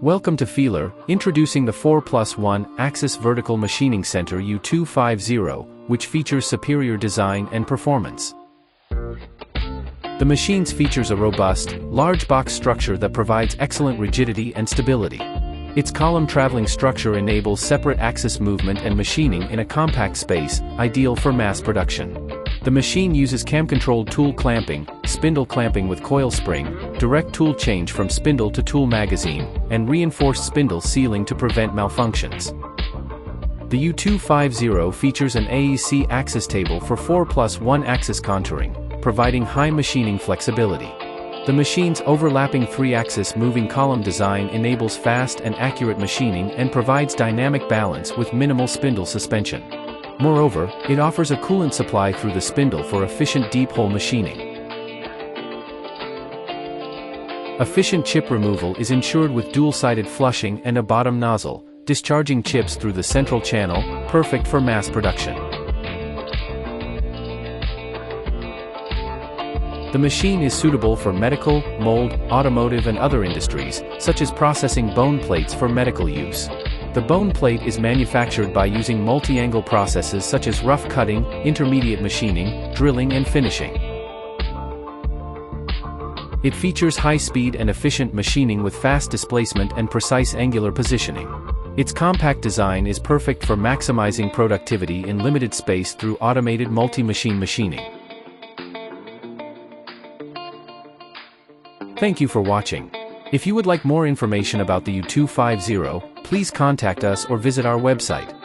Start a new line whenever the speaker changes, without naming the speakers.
Welcome to Feeler, introducing the 4+1 Axis Vertical Machining Center U250, which features superior design and performance. The machine features a robust, large box structure that provides excellent rigidity and stability. Its column traveling structure enables separate axis movement and machining in a compact space, ideal for mass production. The machine uses cam-controlled tool clamping, spindle clamping with coil spring, direct tool change from spindle to tool magazine, and reinforced spindle sealing to prevent malfunctions. The U250 features an AEC axis table for 4+1 axis contouring, providing high machining flexibility. The machine's overlapping 3-axis moving column design enables fast and accurate machining and provides dynamic balance with minimal spindle suspension. Moreover, it offers a coolant supply through the spindle for efficient deep-hole machining. Efficient chip removal is ensured with dual-sided flushing and a bottom nozzle, discharging chips through the central channel, perfect for mass production. The machine is suitable for medical, mold, automotive and other industries, such as processing bone plates for medical use. The bone plate is manufactured by using multi-angle processes such as rough cutting, intermediate machining, drilling and finishing. It features high-speed and efficient machining with fast displacement and precise angular positioning. Its compact design is perfect for maximizing productivity in limited space through automated multi-machine machining. Thank you for watching. If you would like more information about the U250, please contact us or visit our website.